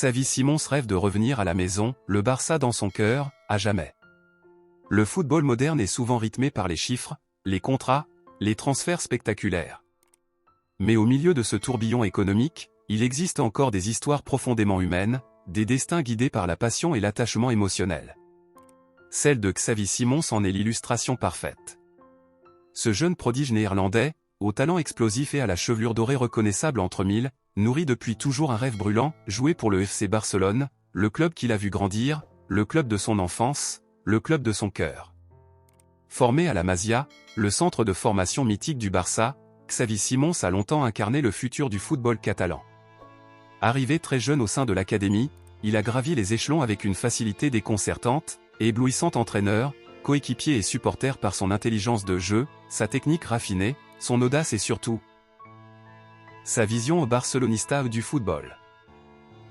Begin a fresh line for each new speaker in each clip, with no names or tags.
Xavi Simons rêve de revenir à la maison, le Barça dans son cœur, à jamais. Le football moderne est souvent rythmé par les chiffres, les contrats, les transferts spectaculaires. Mais au milieu de ce tourbillon économique, il existe encore des histoires profondément humaines, des destins guidés par la passion et l'attachement émotionnel. Celle de Xavi Simons en est l'illustration parfaite. Ce jeune prodige néerlandais, au talent explosif et à la chevelure dorée reconnaissable entre mille, nourrit depuis toujours un rêve brûlant, jouer pour le FC Barcelone, le club qu'il a vu grandir, le club de son enfance, le club de son cœur. Formé à la Masia, le centre de formation mythique du Barça, Xavi Simons a longtemps incarné le futur du football catalan. Arrivé très jeune au sein de l'académie, il a gravi les échelons avec une facilité déconcertante, et éblouissant entraîneur, coéquipier et supporter par son intelligence de jeu, sa technique raffinée, son audace et surtout sa vision au barcelonista du football.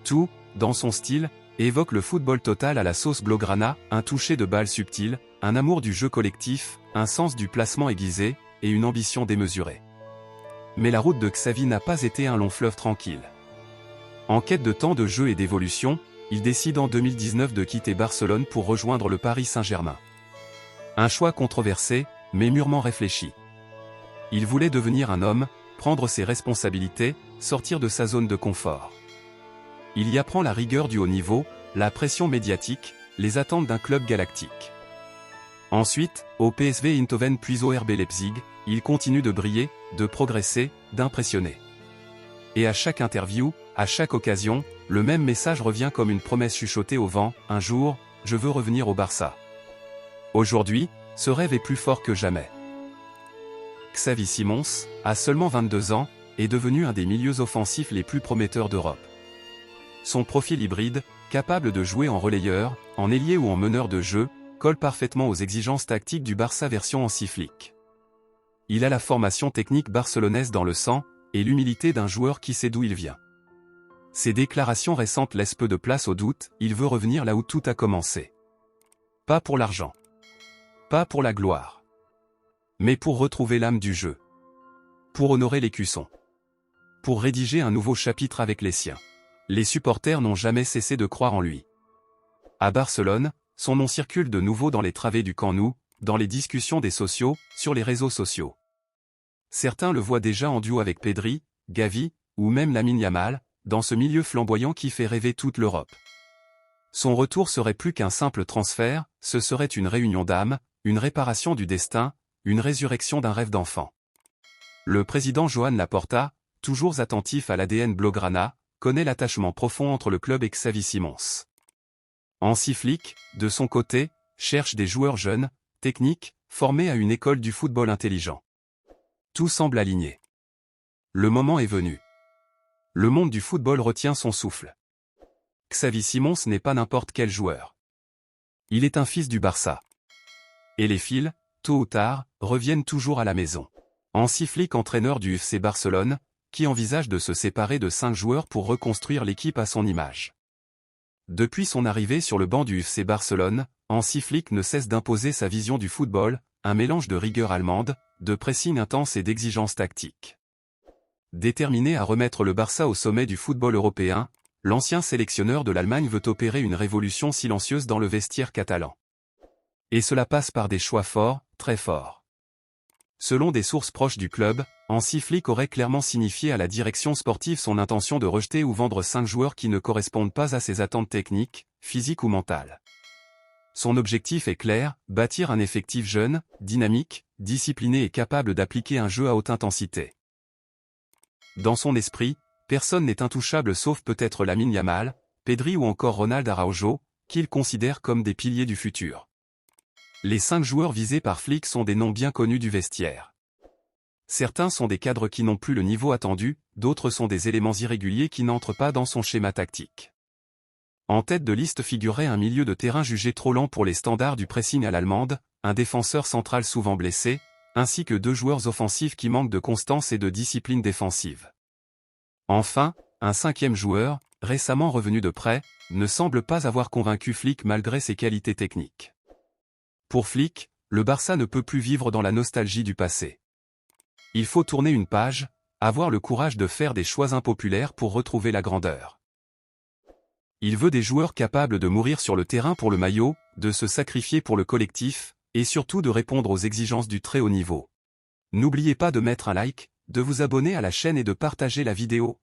Tout, dans son style, évoque le football total à la sauce blaugrana, un toucher de balle subtil, un amour du jeu collectif, un sens du placement aiguisé, et une ambition démesurée. Mais la route de Xavi n'a pas été un long fleuve tranquille. En quête de temps de jeu et d'évolution, il décide en 2019 de quitter Barcelone pour rejoindre le Paris Saint-Germain. Un choix controversé, mais mûrement réfléchi. Il voulait devenir un homme, prendre ses responsabilités, sortir de sa zone de confort. Il y apprend la rigueur du haut niveau, la pression médiatique, les attentes d'un club galactique. Ensuite, au PSV Eindhoven puis au RB Leipzig, il continue de briller, de progresser, d'impressionner. Et à chaque interview, à chaque occasion, le même message revient comme une promesse chuchotée au vent, un jour, je veux revenir au Barça. Aujourd'hui, ce rêve est plus fort que jamais. Xavi Simons, à seulement 22 ans, est devenu un des milieux offensifs les plus prometteurs d'Europe. Son profil hybride, capable de jouer en relayeur, en ailier ou en meneur de jeu, colle parfaitement aux exigences tactiques du Barça version Hansi Flick. Il a la formation technique barcelonaise dans le sang, et l'humilité d'un joueur qui sait d'où il vient. Ses déclarations récentes laissent peu de place au doute, il veut revenir là où tout a commencé. Pas pour l'argent. Pas pour la gloire. Mais pour retrouver l'âme du jeu. Pour honorer l'écusson. Pour rédiger un nouveau chapitre avec les siens. Les supporters n'ont jamais cessé de croire en lui. À Barcelone, son nom circule de nouveau dans les travées du Camp Nou, dans les discussions des sociaux, sur les réseaux sociaux. Certains le voient déjà en duo avec Pedri, Gavi, ou même Lamine Yamal, dans ce milieu flamboyant qui fait rêver toute l'Europe. Son retour serait plus qu'un simple transfert, ce serait une réunion d'âmes, une réparation du destin, une résurrection d'un rêve d'enfant. Le président Joan Laporta, toujours attentif à l'ADN blaugrana, connaît l'attachement profond entre le club et Xavi Simons. Hansi Flick, de son côté, cherche des joueurs jeunes, techniques, formés à une école du football intelligent. Tout semble aligné. Le moment est venu. Le monde du football retient son souffle. Xavi Simons n'est pas n'importe quel joueur. Il est un fils du Barça. Et les fils, tôt ou tard, reviennent toujours à la maison. Hansi Flick, entraîneur du FC Barcelone, qui envisage de se séparer de 5 joueurs pour reconstruire l'équipe à son image. Depuis son arrivée sur le banc du FC Barcelone, Hansi Flick ne cesse d'imposer sa vision du football, un mélange de rigueur allemande, de pressing intense et d'exigence tactique. Déterminé à remettre le Barça au sommet du football européen, l'ancien sélectionneur de l'Allemagne veut opérer une révolution silencieuse dans le vestiaire catalan. Et cela passe par des choix forts, très forts. Selon des sources proches du club, Hansi Flick aurait clairement signifié à la direction sportive son intention de rejeter ou vendre 5 joueurs qui ne correspondent pas à ses attentes techniques, physiques ou mentales. Son objectif est clair, bâtir un effectif jeune, dynamique, discipliné et capable d'appliquer un jeu à haute intensité. Dans son esprit, personne n'est intouchable sauf peut-être Lamine Yamal, Pedri ou encore Ronald Araujo, qu'il considère comme des piliers du futur. Les 5 joueurs visés par Flick sont des noms bien connus du vestiaire. Certains sont des cadres qui n'ont plus le niveau attendu, d'autres sont des éléments irréguliers qui n'entrent pas dans son schéma tactique. En tête de liste figurerait un milieu de terrain jugé trop lent pour les standards du pressing à l'allemande, un défenseur central souvent blessé, ainsi que 2 joueurs offensifs qui manquent de constance et de discipline défensive. Enfin, un 5e joueur, récemment revenu de prêt, ne semble pas avoir convaincu Flick malgré ses qualités techniques. Pour Flick, le Barça ne peut plus vivre dans la nostalgie du passé. Il faut tourner une page, avoir le courage de faire des choix impopulaires pour retrouver la grandeur. Il veut des joueurs capables de mourir sur le terrain pour le maillot, de se sacrifier pour le collectif, et surtout de répondre aux exigences du très haut niveau. N'oubliez pas de mettre un like, de vous abonner à la chaîne et de partager la vidéo.